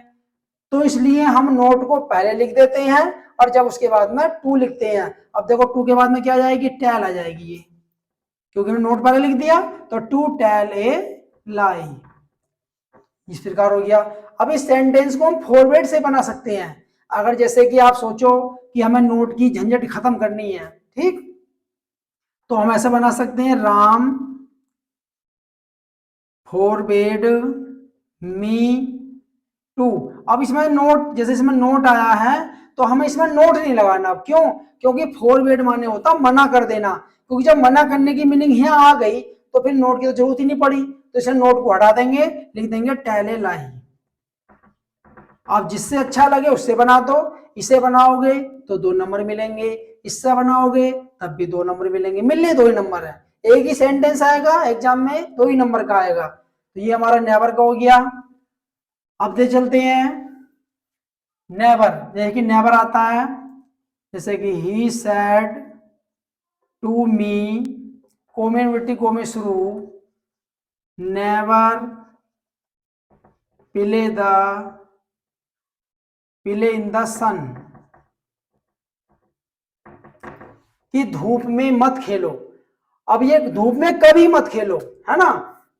Speaker 1: तो इसलिए हम नोट को पहले लिख देते हैं और जब उसके बाद में टू लिखते हैं। अब देखो टू के बाद में क्या आ जाएगी, टेल आ जाएगी, ये क्योंकि हमने नोट पहले लिख दिया। तो टू टेल ए लाई, इस प्रकार हो गया। अब इस सेंटेंस को हम फॉरवर्ड से बना सकते हैं। अगर जैसे कि आप सोचो कि हमें नोट की झंझट खत्म करनी है, ठीक, तो हम ऐसा बना सकते हैं, राम फॉरवर्ड मी टू। अब इसमें नोट, जैसे इसमें नोट आया है तो हमें इसमें नोट नहीं लगाना। क्यों, क्योंकि फॉरवर्ड माने होता मना कर देना, क्योंकि जब मना करने की मीनिंग यहाँ आ गई तो फिर नोट की तो जरूरत ही नहीं पड़ी। तो इसे नोट को हटा देंगे, लिख देंगे टेल ए लाई। आप जिससे अच्छा लगे उससे बना दो, इसे बनाओगे तो 2 नंबर मिलेंगे, इससे बनाओगे तब भी 2 नंबर मिलेंगे, मिलने 2 ही नंबर है। एक ही सेंटेंस आएगा एग्जाम में, 2 ही नंबर का आएगा। तो ये हमारा नेवर का हो गया। अब दे चलते हैं नेवर, जैसे कि नेवर आता है, जैसे कि ही सेड टू मी कोमे विट्टी कोमे शुरू नेवर प्ले इन द सन, कि धूप में मत खेलो। अब ये धूप में कभी मत खेलो, है ना,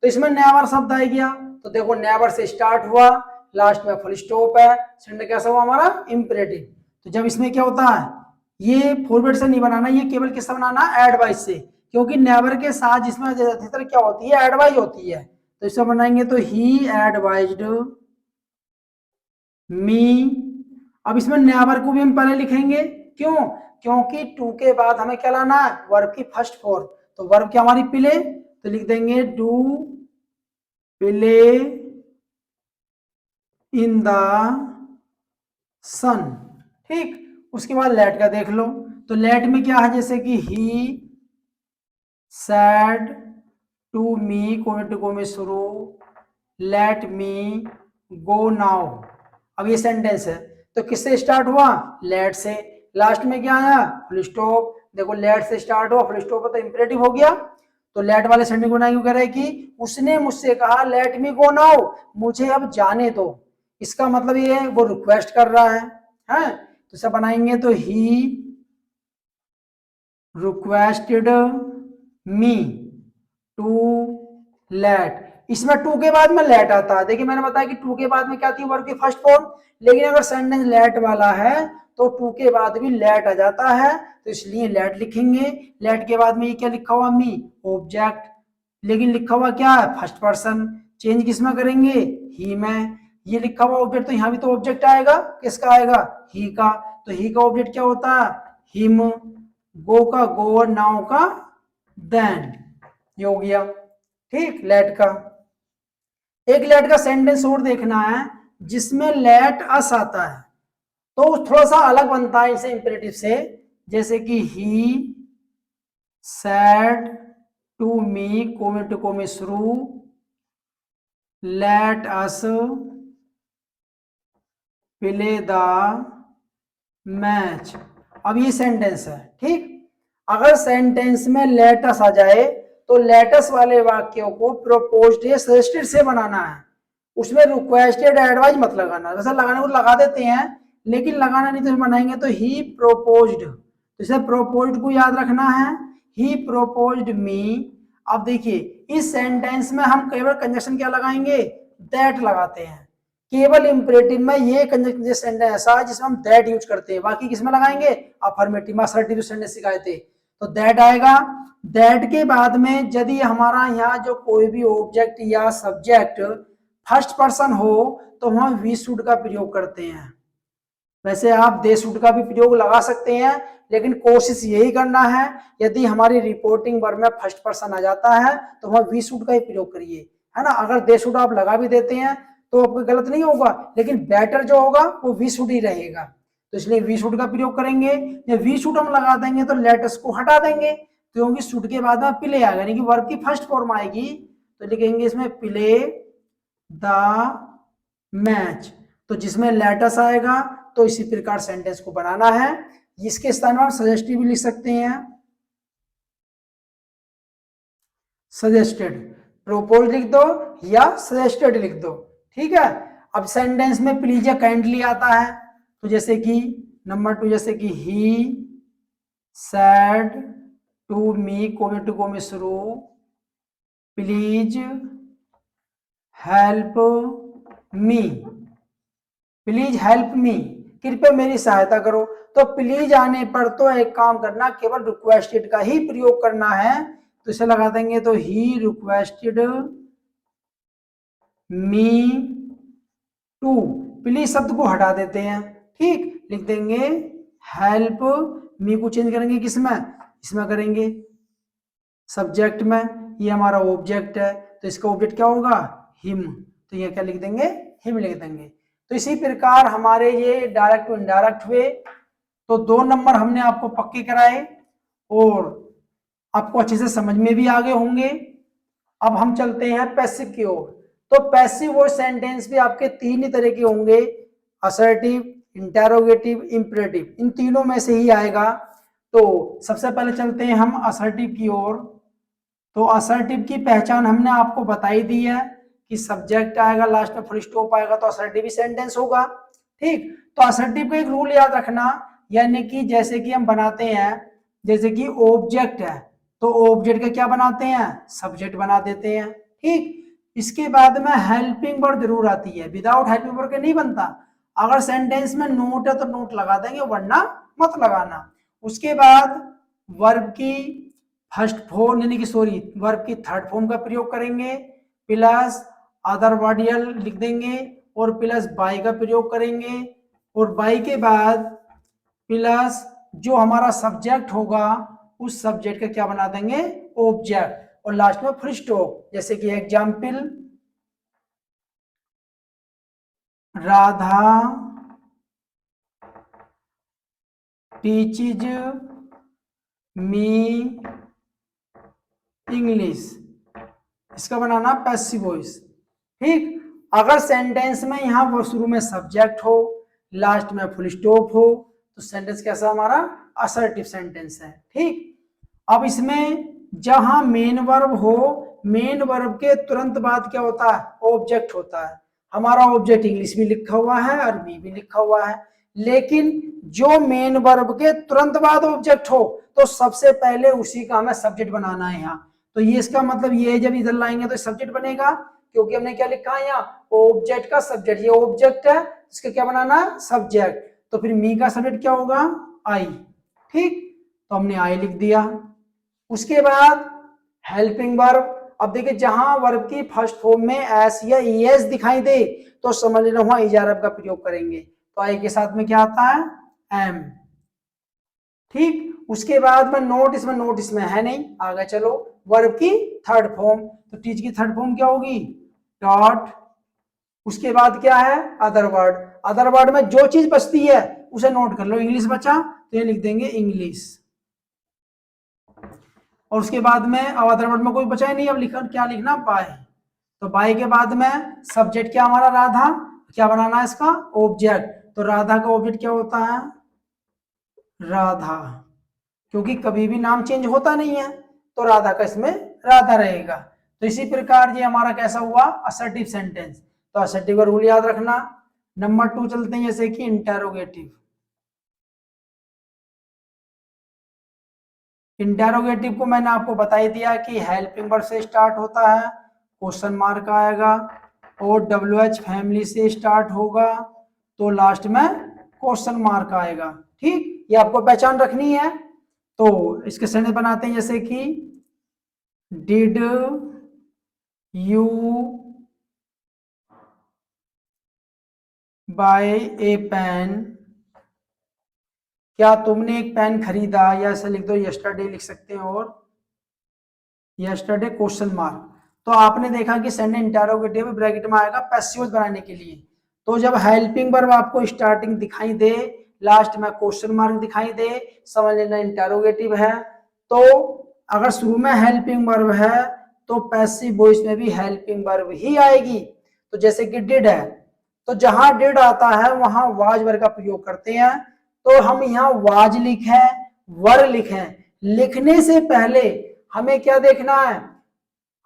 Speaker 1: तो इसमें नेवर शब्द आ गया। तो देखो नेवर से स्टार्ट हुआ, लास्ट में फुल स्टॉप है, सेंटेंस कैसा हुआ हमारा, इंपरेटिव। तो जब इसमें क्या होता है, ये फॉरवर्ड से नहीं बनाना, ये केवल किससे बनाना, एडवाइस से, क्योंकि नेवर के साथ जिसमें अधिकतर क्या होती है, एडवाइज होती है, तो इसको बनाएंगे तो ही एडवाइज्ड मी। अब इसमें नेवर को भी हम पहले लिखेंगे, क्यों? क्योंकि टू के बाद हमें क्या लाना है, वर्ब की फर्स्ट फॉर्म। तो वर्ब क्या हमारी प्ले, तो लिख देंगे डू प्ले इन द सन। ठीक, उसके बाद लेट का देख लो, तो लेट में क्या है, जैसे कि he said to me comma to go में शुरू, लेट मी गो नाउ। अब ये सेंटेंस है, तो किससे स्टार्ट हुआ, लेट से, लास्ट में क्या आया, फुल स्टॉप। देखो लेट से स्टार्ट हुआ, फुल स्टॉप तो इंपरेटिव हो गया, तो लेट वाले सेंटेंस बनाएंगे, क्यों कह रहे हैं कि उसने मुझसे कहा लेट मी गो नाउ, मुझे अब जाने दो। इसका मतलब ये है वो रिक्वेस्ट कर रहा है, हैं? तो सब बनाएंगे तो ही रिक्वेस्टेड मी टू लेट। इसमें टू के बाद में लेट आता है, देखिए मैंने बताया कि टू के बाद में क्या थी, वर्ब की फर्स्ट फॉर्म, लेकिन अगर सेंटेंस लेट वाला है तो टू के बाद भी लेट आ जाता है, तो इसलिए लेट लिखेंगे। लेट के बाद में ये क्या लिखा हुआ, मी ऑब्जेक्ट, लेकिन लिखा हुआ क्या है, फर्स्ट पर्सन, चेंज किसमें करेंगे, ही में। ये लिखा हुआ ऑब्जेक्ट, तो यहाँ भी तो ऑब्जेक्ट आएगा, किसका आएगा, ही का। तो ही का ऑब्जेक्ट क्या होता है, हिम, गो का गो और नाउ का देन, ये हो गया। ठीक, लेट का। एक लेट का सेंटेंस और देखना है जिसमें लेट अस आता है, तो थोड़ा सा अलग बनता है इसे इंपेरेटिव से, जैसे कि he said to me comma to comma शुरू, let us play the match. अब ये सेंटेंस है, ठीक। अगर सेंटेंस में लेटस आ जाए तो लेटस वाले वाक्यों को प्रोपोज्ड या सजेस्टेड से बनाना है, उसमें रिक्वेस्टेड एडवाइज मत लगाना, वैसा लगाने को लगा देते हैं लेकिन लगाना नहीं, तो बनाएंगे तो ही प्रोपोज्ड, तो इसे प्रोपोज्ड को याद रखना है, ही प्रोपोज्ड मी। अब देखिए इस सेंटेंस में हम केवल कंजक्शन क्या लगाएंगे, दैट लगाते हैं, केवल इंपरेटिव में ये कंजक्शन सेंटेंस ऐसा है जिसमें हम दैट यूज करते हैं, बाकी किसमें लगाएंगे, अफर्मेटिव में असर्टिव सेंटेंस सिखाए थे, तो दैट आएगा। दैट के बाद में यदि हमारा यहाँ जो कोई भी ऑब्जेक्ट या सब्जेक्ट फर्स्ट पर्सन हो तो हम वी शुड का प्रयोग करते हैं, वैसे आप दे शुड का भी प्रयोग लगा सकते हैं, लेकिन कोशिश यही करना है यदि हमारी रिपोर्टिंग वर्ब में फर्स्ट पर्सन आ जाता है तो हम वी शुड का ही प्रयोग करिए, है ना। अगर दे शुड आप लगा भी देते हैं तो आपको गलत नहीं होगा, लेकिन बेटर जो होगा वो वी शुड ही रहेगा, तो इसलिए वी शुड का प्रयोग करेंगे। जब वी शुड हम लगा देंगे तो लेटस को हटा देंगे, क्योंकि शुड के बाद में प्ले आएगा, यानी कि वर्ब की फर्स्ट फॉर्म आएगी, तो लिखेंगे इसमें प्ले द मैच, तो जिसमें लेटस आएगा तो इसी प्रकार सेंटेंस को बनाना है। इसके स्थान पर सजेस्टिव भी लिख सकते हैं, सजेस्टेड, प्रोपोज लिख दो या सजेस्टेड लिख दो, ठीक है। अब सेंटेंस में प्लीज या काइंडली आता है, तो जैसे कि नंबर 2, जैसे कि he said to me comma to comma शुरू, please help me, please help me, कृपया मेरी सहायता करो। तो प्लीज आने पर तो एक काम करना, केवल रिक्वेस्टेड का ही प्रयोग करना है, तो इसे लगा देंगे तो ही रिक्वेस्टेड मी टू, प्लीज शब्द को हटा देते हैं, ठीक, लिख देंगे हेल्प मी को चेंज करेंगे किसमें, इसमें करेंगे सब्जेक्ट में, ये हमारा ऑब्जेक्ट है तो इसका ऑब्जेक्ट क्या होगा, हिम, तो ये क्या लिख देंगे, हिम लिख देंगे। तो इसी प्रकार हमारे ये डायरेक्ट टू इनडायरेक्ट हुए, तो 2 नंबर हमने आपको पक्के कराए और आपको अच्छे से समझ में भी आ गए होंगे। अब हम चलते हैं पैसिव की ओर। तो पैसिव वो सेंटेंस भी आपके 3 ही तरह के होंगे, असर्टिव, इंटेरोगेटिव, इंपरेटिव, इन तीनों में से ही आएगा। तो सबसे पहले चलते हैं हम असर्टिव की ओर। तो असर्टिव की पहचान हमने आपको बताई दी है कि सब्जेक्ट आएगा, लास्ट में फुल स्टॉप आएगा तो असर्टिव सेंटेंस होगा, ठीक। तो असर्टिव का एक रूल याद रखना, यानी कि जैसे कि हम बनाते हैं, जैसे कि ऑब्जेक्ट है तो ऑब्जेक्ट का क्या बनाते हैं, सब्जेक्ट बना देते हैं, ठीक। इसके बाद में हेल्पिंग वर्ब जरूर आती है, विदाउट हेल्पिंग वर्ब के नहीं बनता। अगर सेंटेंस में नोट है तो नोट लगा देंगे, वरना मत लगाना। उसके बाद वर्ब की फर्स्ट फॉर्म यानी कि सॉरी वर्ब की थर्ड फॉर्म का प्रयोग करेंगे, प्लस अदरवाइडियल लिख देंगे और प्लस बाय का प्रयोग करेंगे, और बाय के बाद प्लस जो हमारा सब्जेक्ट होगा उस सब्जेक्ट का क्या बना देंगे, ऑब्जेक्ट, और लास्ट में फुल स्टॉप। जैसे कि एग्जाम्पल, राधा टीचेज मी इंग्लिश, इसका बनाना पैसिव वॉइस। ठीक, अगर सेंटेंस में यहाँ वो शुरू में सब्जेक्ट हो, लास्ट में फुल स्टॉप हो, तो सेंटेंस कैसा हमारा असर्टिव सेंटेंस है। ठीक, अब इसमें जहां मेन वर्ब हो, मेन वर्ब के तुरंत बाद क्या होता है, ऑब्जेक्ट होता है। हमारा ऑब्जेक्ट इंग्लिश भी लिखा हुआ है, अरबी भी लिखा हुआ है, लेकिन जो मेन वर्ब के तुरंत बाद ऑब्जेक्ट हो तो सबसे पहले उसी का हमें सब्जेक्ट बनाना है यहाँ। तो ये इसका मतलब ये है, जब इधर लाएंगे तो सब्जेक्ट बनेगा, क्योंकि हमने क्या लिखा है यहाँ, ऑब्जेक्ट का सब्जेक्ट, ये ऑब्जेक्ट है, इसका क्या बनाना, सब्जेक्ट। तो फिर मी का सब्जेक्ट क्या होगा, आई। ठीक, तो हमने आई लिख दिया। उसके बाद हेल्पिंग वर्ब, अब देखिए जहां वर्ब की फर्स्ट फॉर्म में एस या ईएस दिखाई दे तो समझ लेना वहां इजारब का प्रयोग करेंगे। तो आई के साथ में क्या आता है, एम। ठीक, उसके बाद में नोट, इसमें है नहीं, आगे चलो, वर्ब की थर्ड फॉर्म, तो टीच की थर्ड फॉर्म क्या होगी, डॉट। उसके बाद क्या है, अदर वर्ड, अदर वर्ड में जो चीज बचती है उसे नोट कर लो, इंग्लिश बचा तो ये लिख देंगे इंग्लिश, और उसके बाद में अब अदर वर्ड में कोई बचा ही नहीं, अब लिखा क्या लिखना, बाय। तो बाय के बाद में सब्जेक्ट क्या हमारा राधा, क्या बनाना है इसका, ऑब्जेक्ट। तो राधा का ऑब्जेक्ट क्या होता है, राधा, क्योंकि कभी भी नाम चेंज होता नहीं है तो राधा का इसमें राधा रहेगा। तो इसी प्रकार ये हमारा कैसा हुआ, असर्टिव सेंटेंस। तो असर्टिव का रूल याद रखना। नंबर 2 चलते हैं, जैसे कि इंटेरोगेटिव। इंटेरोगेटिव को मैंने आपको बता ही दिया कि हेल्पिंग वर्ब से स्टार्ट होता है, क्वेश्चन मार्क आएगा, और WH फैमिली से स्टार्ट होगा तो लास्ट में क्वेश्चन मार्क आएगा। ठीक, ये आपको पहचान रखनी है। तो इसके सेंटेंस बनाते हैं, जैसे कि did you buy a pen, क्या तुमने एक पेन खरीदा, या ऐसा लिख दो यस्टरडे लिख सकते हैं, और यस्टरडे क्वेश्चन मार्क। तो आपने देखा कि सेंटेंस इंटरोगेटिव ब्रैकेट में आएगा पैसिव बनाने के लिए। तो जब हेल्पिंग वर्ब आपको स्टार्टिंग दिखाई दे, लास्ट में क्वेश्चन मार्क दिखाई दे, समझ लेना इंटरोगेटिव है। तो अगर शुरू में हेल्पिंग वर्ब है तो पैसिव वॉइस में भी हेल्पिंग वर्ब ही आएगी। तो जैसे कि डिड है, तो जहां डिड आता है वहां वाज वर्ब का प्रयोग करते हैं। तो हम यहाँ वाज लिखें, वर लिखें, लिखने से पहले हमें क्या देखना है,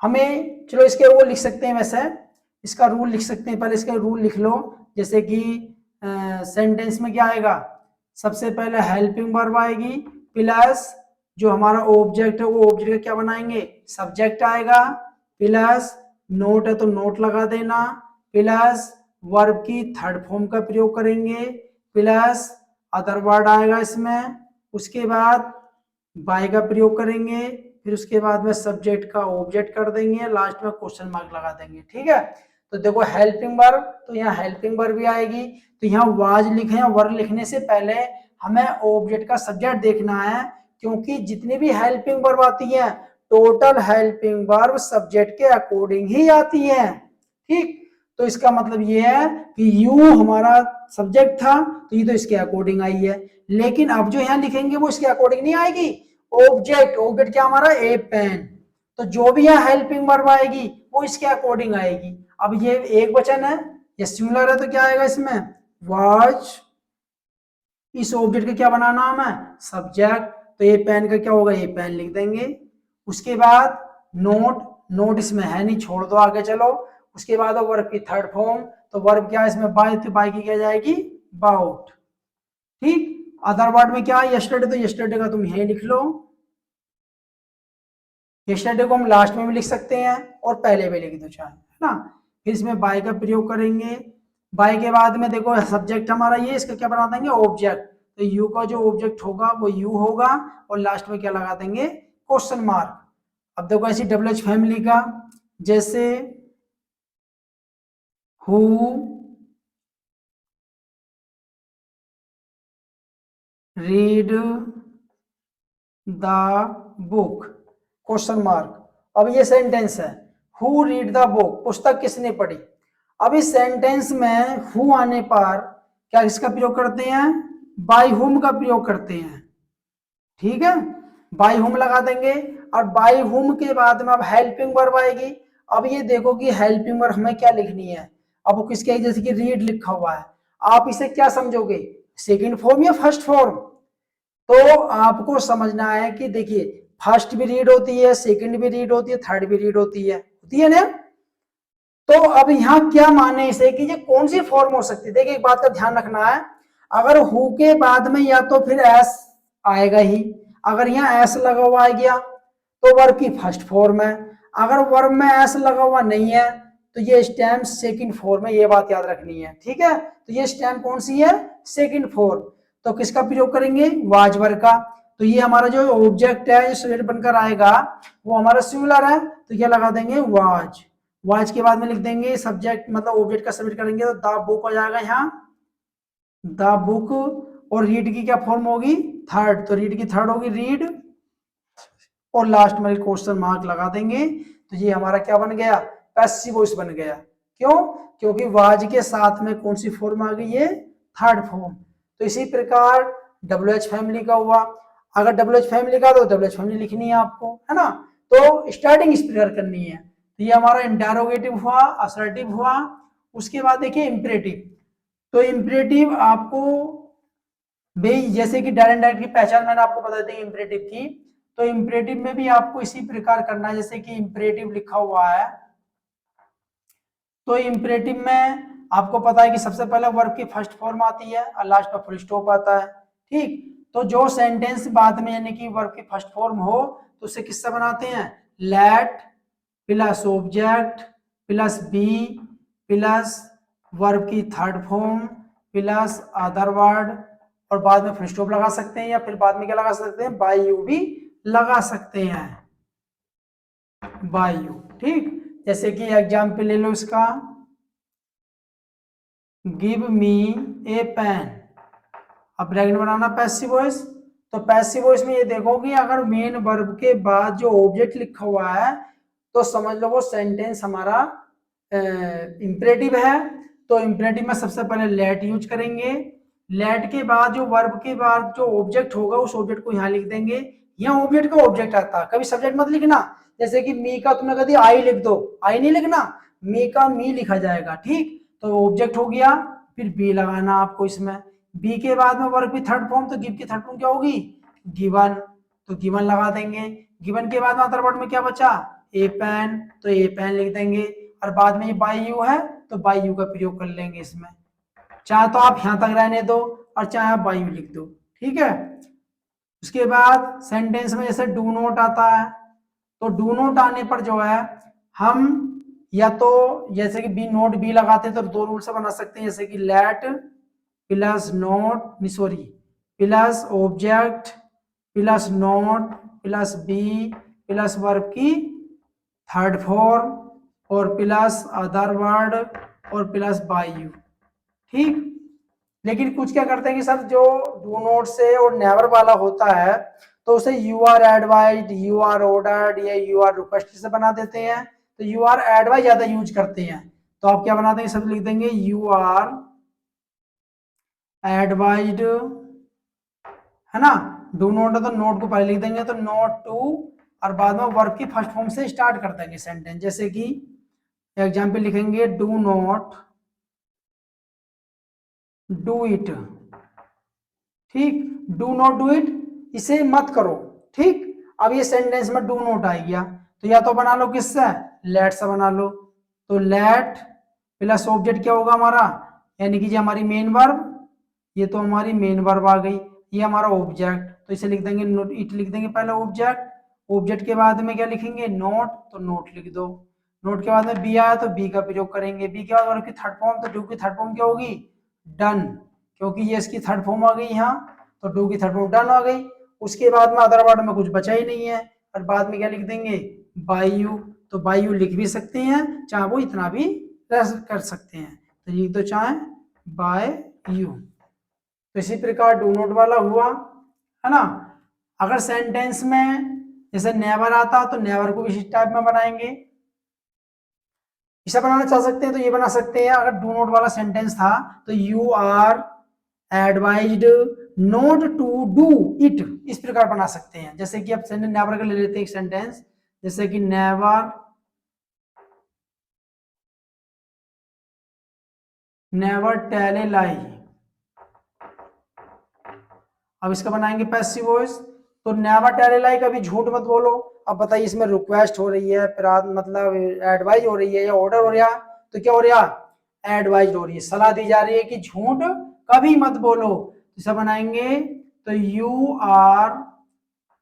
Speaker 1: हमें चलो इसके वो लिख सकते हैं, वैसे इसका रूल लिख सकते हैं, पहले इसका रूल लिख लो। जैसे कि सेंटेंस में क्या आएगा, सबसे पहले हेल्पिंग वर्ब आएगी, प्लस जो हमारा ऑब्जेक्ट है वो ऑब्जेक्ट का क्या बनाएंगे, सब्जेक्ट आएगा, प्लस नोट है तो नोट लगा देना, प्लस वर्ब की थर्ड फॉर्म का प्रयोग करेंगे, प्लस अदर वर्ड आएगा इसमें, उसके बाद बाय का प्रयोग करेंगे, फिर उसके बाद में सब्जेक्ट का ऑब्जेक्ट कर देंगे, लास्ट में क्वेश्चन मार्क लगा देंगे। ठीक है, तो देखो हेल्पिंग वर्ब, तो यहाँ हेल्पिंग वर्ब भी आएगी। तो यहाँ वाज लिखे हैं, वर्ब लिखने से पहले हमें ऑब्जेक्ट का सब्जेक्ट देखना है, क्योंकि जितनी भी हेल्पिंग वर्ब आती है टोटल हेल्पिंग वर्ब सब्जेक्ट के अकॉर्डिंग ही आती है। ठीक, तो इसका मतलब ये है कि यू हमारा सब्जेक्ट था तो ये तो इसके अकॉर्डिंग आई है, लेकिन अब जो यहाँ लिखेंगे वो इसके अकॉर्डिंग नहीं आएगी, ऑब्जेक्ट, ऑब्जेक्ट क्या हमारा, ए पेन, तो जो भी यहाँ हेल्पिंग वर्ब आएगी वो इसके अकॉर्डिंग आएगी। अब ये एक वचन है, ये सिंगुलर है, तो क्या आएगा इसमें, वाज, इस ऑब्जेक्ट का क्या बनाना हमें, सब्जेक्ट, तो ये पेन का क्या होगा, ये पेन लिख देंगे। उसके बाद नोट, नोट इसमें है नहीं, छोड़ दो, आगे चलो। उसके बाद वर्ब की थर्ड फॉर्म, तो वर्ब क्या है इसमें, बाय, तो बाय की क्या जाएगी, बाउट। ठीक, अदर वर्ड में क्या है, यस्टरडे, तो यस्टरडे का तुम यही लिख लो, यस्टरडे को हम लास्ट में भी लिख सकते हैं और पहले भी लिख दो चाहे, है ना। फिर इसमें बाय का प्रयोग करेंगे, बाय के बाद में देखो सब्जेक्ट हमारा ये, इसका क्या बना देंगे, ऑब्जेक्ट, तो यू का जो ऑब्जेक्ट होगा वो यू होगा, और लास्ट में क्या लगा देंगे, क्वेश्चन मार्क। अब देखो ऐसी डबल एच फैमिली का, जैसे who read the book question mark. अब ये सेंटेंस है, हु रीड द बुक, पुस्तक किसने पढ़ी। अब इस सेंटेंस में हु आने पर क्या इसका प्रयोग करते हैं, बाय हुम का प्रयोग करते हैं। ठीक है, बाय हुम लगा देंगे और बाय हुम के बाद में अब हेल्पिंग वर्ब आएगी। अब ये देखो कि हेल्पिंग वर्ब हमें क्या लिखनी है। अब वो किसके, जैसे कि रीड लिखा हुआ है, आप इसे क्या समझोगे, सेकंड फॉर्म या फर्स्ट फॉर्म। तो आपको समझना है कि देखिए फर्स्ट भी रीड होती है, सेकंड भी रीड होती है, थर्ड भी रीड होती है ना। तो अब यहाँ क्या माने इसे कि ये कौन सी फॉर्म हो सकती है। देखिए एक बात का ध्यान रखना है, अगर हु के बाद में या तो फिर एस आएगा ही, अगर यहाँ एस लगा हुआ आ गया तो वर्ब की फर्स्ट फॉर्म है, अगर वर्ब में एस लगा हुआ नहीं है तो ये स्टेम सेकंड फॉर्म है। ये बात याद रखनी है, ठीक है। तो ये स्टेम कौन सी है, सेकंड फॉर्म। तो किसका प्रयोग करेंगे, वाज वर्ब का। तो ये हमारा जो ऑब्जेक्ट है जो सब्जेक्ट बनकर आएगा वो हमारा सिंगुलर है, तो क्या लगा देंगे वाज। वाज के बाद में लिख देंगे सब्जेक्ट, मतलब ऑब्जेक्ट का सब्जेक्ट करेंगे तो द बुक हो जाएगा यहाँ, द बुक। और रीड की क्या फॉर्म होगी, थर्ड, तो रीड की थर्ड होगी रीड। और लास्ट में क्वेश्चन मार्क लगा देंगे। तो ये हमारा क्या बन गया, पैसिव वॉइस बन गया। क्यों, क्योंकि वाज के साथ में कौन सी फॉर्म आ गई है, थर्ड फॉर्म। तो इसी प्रकार डब्ल्यू एच फैमिली का हुआ। अगर डब्ल्यू एच फैमिली का तो डब्ल्यू एच फैमिली लिखनी है आपको, है ना। तो स्टार्टिंग इस प्रकार करनी है। तो ये हमारा इंटेरोगेटिव हुआ, असर्टिव हुआ। उसके बाद देखिए इंपरेटिव। तो इंपरेटिव आपको भाई जैसे कि डायरेक्ट डायरेक्ट की पहचान मैंने आपको बता दी इंपरेटिव की, तो इंपरेटिव में भी आपको इसी प्रकार करना है। जैसे कि इंपरेटिव लिखा हुआ है, तो इंपरेटिव में आपको पता है कि सबसे पहले वर्ब की फर्स्ट फॉर्म आती है और लास्ट पर फुल स्टॉप आता है। ठीक, तो जो सेंटेंस बाद में यानी कि वर्ब की फर्स्ट फॉर्म हो तो उसे किससे बनाते हैं, let plus object plus be plus verb की third form plus other word, और बाद में फुल स्टॉप लगा सकते हैं या फिर बाद में क्या लगा सकते हैं, बाय यू भी लगा सकते हैं, बाय यू। ठीक, जैसे कि एग्जाम्पल ले लो इसका, गिव मी ए पेन। अब ब्रैकेट बनाना पैसिव वॉइस। तो पैसिव वॉइस में ये देखो कि अगर मेन वर्ब के बाद जो ऑब्जेक्ट लिखा हुआ है तो समझ लो वो सेंटेंस हमारा इंपरेटिव है। तो इंपरेटिव में सबसे पहले लेट यूज करेंगे। लेट के बाद जो वर्ब के बाद जो ऑब्जेक्ट होगा उस ऑब्जेक्ट को यहाँ लिख देंगे। यहाँ ऑब्जेक्ट का ऑब्जेक्ट आता है, कभी सब्जेक्ट मत लिखना। जैसे कि मी का तुमने कह दिया आई लिख दो, आई नहीं लिखना, मी का मी लिखा जाएगा। ठीक, तो ऑब्जेक्ट हो गया, फिर बी लगाना आपको इसमें। बी के बाद में वर्ब की थर्ड फॉर्म, तो गिव की थर्ड फॉर्म क्या होगी, गिवन, तो गिवन लगा देंगे। गिवन के बाद में अदर वर्ड में क्या बचा, ए पेन, तो ए पेन लिख देंगे। और बाद में ये बाय यू है तो बाय यू का प्रयोग कर लेंगे इसमें। चाहे तो आप यहां तक रहने दो और चाहे आप बाय यू लिख दो, ठीक है। उसके बाद सेंटेंस में जैसे डू नॉट आता है, तो डू नॉट आने पर जो है हम या तो जैसे कि बी नोट बी लगाते हैं तो दो रूल से बना सकते हैं, जैसे कि let plus not sorry plus object plus not plus be plus verb की थर्ड फॉर्म और प्लस अदर वर्ड और प्लस बाय यू। ठीक, लेकिन कुछ क्या करते हैं कि सर जो डू नॉट से और नेवर वाला होता है तो उसे you are advised, you are ordered या यू आर रिक्वेस्टेड से बना देते हैं। तो यू आर एडवाइज ज्यादा यूज करते हैं, तो आप क्या बना देंगे, सब लिख देंगे यू आर एडवाइज्ड, है ना। डू नॉट है तो नोट को पहले लिख देंगे, तो नोट टू, और बाद में वर्ब की फर्स्ट फॉर्म से स्टार्ट कर देंगे सेंटेंस। जैसे कि एग्जाम्पल लिखेंगे डू नॉट डू इट। ठीक, डू नॉट डू इट, इसे मत करो। ठीक, अब ये सेंटेंस में डू नॉट आ गया तो या तो बना लो किससे, लेट से बना लो। तो लेट प्लस ऑब्जेक्ट क्या होगा हमारा, यानी कि जो हमारी मेन वर्ब, ये तो हमारी मेन वर्ब आ गई, ये हमारा ऑब्जेक्ट, तो इसे लिख देंगे नोट, इट लिख देंगे पहले ऑब्जेक्ट। ऑब्जेक्ट के बाद में क्या लिखेंगे, नोट, तो नोट लिख दो। नोट के बाद में बी आया तो बी का प्रयोग करेंगे। बी के बाद वर्ब की थर्ड फॉर्म, तो डू की थर्ड फॉर्म क्या होगी, डन, क्योंकि ये इसकी थर्ड फॉर्म आ गई यहाँ, तो डू की थर्ड फॉर्म डन आ गई। उसके बाद में अदर वर्ड में कुछ बचा ही नहीं है, और बाद में क्या लिख देंगे, बाई यू। तो बाई यू लिख भी सकते हैं, चाहे वो इतना भी कर सकते हैं, तो ये तो चाहे बाय यू। तो इसी प्रकार डू नॉट वाला हुआ, है ना। अगर सेंटेंस में जैसे नेवर आता तो नेवर को भी इस टाइप में बनाएंगे। इसे बनाना चाह सकते हैं तो ये बना सकते हैं। अगर डू नॉट वाला सेंटेंस था तो you are advised not to do it, इस प्रकार बना सकते हैं। जैसे कि अब सेंटेंस नेवर का ले लेते हैं एक सेंटेंस, जैसे कि never never tell a lie. अब इसका बनाएंगे पैसिव वॉइस, तो नेवर टेल ए लाई, कभी झूठ मत बोलो। अब बताइए इसमें रिक्वेस्ट हो रही है, मतलब एडवाइज हो रही है या ऑर्डर हो रहा, तो क्या हो रहा, एडवाइज हो रही है, सलाह दी जा रही है कि झूठ कभी मत बोलो। इसे बनाएंगे तो यू आर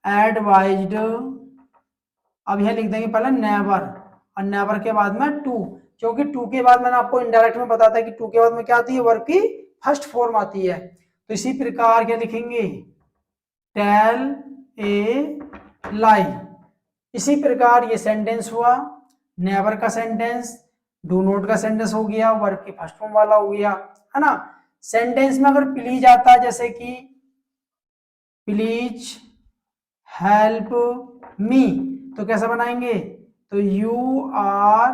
Speaker 1: एडवाइज्ड, अब यह लिख देंगे पहले नेवर, और नेवर के बाद में टू, क्योंकि टू के बाद मैंने आपको इनडायरेक्ट में बताया था कि टू के बाद में क्या आती है, वर्ब की फर्स्ट फॉर्म आती है। तो इसी प्रकार क्या लिखेंगे, टेल ए लाई। इसी प्रकार ये सेंटेंस हुआ, नेवर का सेंटेंस, डू नॉट का सेंटेंस हो गया, वर्ब की फर्स्ट फॉर्म वाला हो गया, है ना। सेंटेंस में अगर प्लीज आता है, जैसे कि प्लीज हेल्प मी, तो कैसा बनाएंगे, तो you are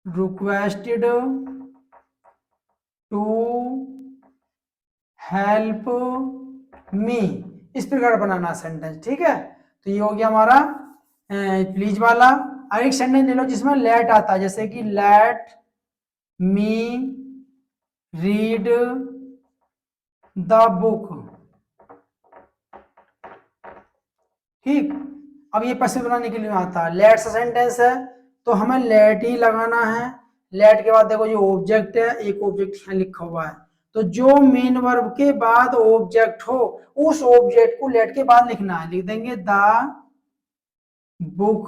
Speaker 1: requested to help me, इस प्रकार बनाना सेंटेंस, ठीक है। तो ये हो गया हमारा प्लीज वाला। और एक सेंटेंस ले लो जिसमें लेट आता है, जैसे कि let me read the book, ठीक। अब ये पैसिव बनाने के लिए आता है, लेट सेंटेंस है तो हमें लेट ही लगाना है। लेट के बाद देखो ये ऑब्जेक्ट है, एक ऑब्जेक्ट यहाँ लिखा हुआ है, तो जो मेन वर्ब के बाद ऑब्जेक्ट हो उस ऑब्जेक्ट को लेट के बाद लिखना है। लिख देंगे द बुक,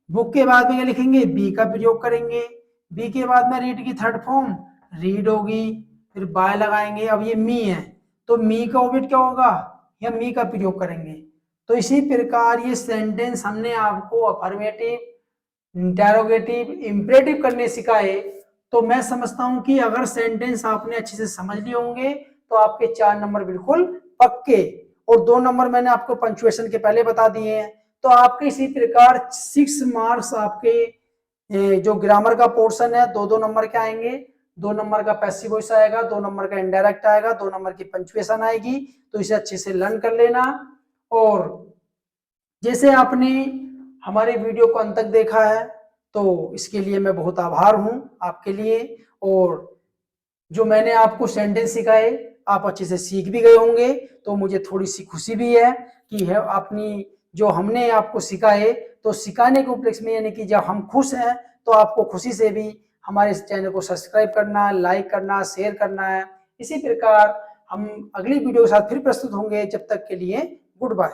Speaker 1: बुक के बाद में क्या लिखेंगे, बी का प्रयोग करेंगे, बी के बाद में रीड की थर्ड फॉर्म रीड होगी, फिर बाय लगाएंगे। अब ये मी है तो मी का ऑब्जेक्ट क्या होगा, या मी का प्रयोग करेंगे। तो इसी प्रकार ये सेंटेंस हमने आपको अफर्मेटिव, इंटेरोगेटिव, इंपरेटिव करने सिखाए। तो मैं समझता हूं कि अगर सेंटेंस आपने अच्छे से समझ लिए होंगे तो आपके 4 नंबर बिल्कुल पक्के, और 2 नंबर मैंने आपको पंक्चुएशन के पहले बता दिए हैं। तो आपके इसी प्रकार 6 मार्क्स आपके जो ग्रामर का पोर्शन है 2-2 नंबर के आएंगे। 2 नंबर का पैसिव वॉइस आएगा, 2 नंबर का इनडायरेक्ट आएगा, 2 नंबर की पंक्चुएशन आएगी। तो इसे अच्छे से लर्न कर लेना। और जैसे आपने हमारे वीडियो को अंत तक देखा है तो इसके लिए मैं बहुत आभार हूं आपके लिए। और जो मैंने आपको सेंटेंस सिखाए आप अच्छे से सीख भी गए होंगे, तो मुझे थोड़ी सी खुशी भी है कि है अपनी जो हमने आपको सिखाए, तो सिखाने के उपलक्ष्य में, यानी कि जब हम खुश हैं तो आपको खुशी से भी हमारे इस चैनल को सब्सक्राइब करना, लाइक करना, शेयर करना है। इसी प्रकार हम अगली वीडियो के साथ फिर प्रस्तुत होंगे, जब तक के लिए गुड बाय।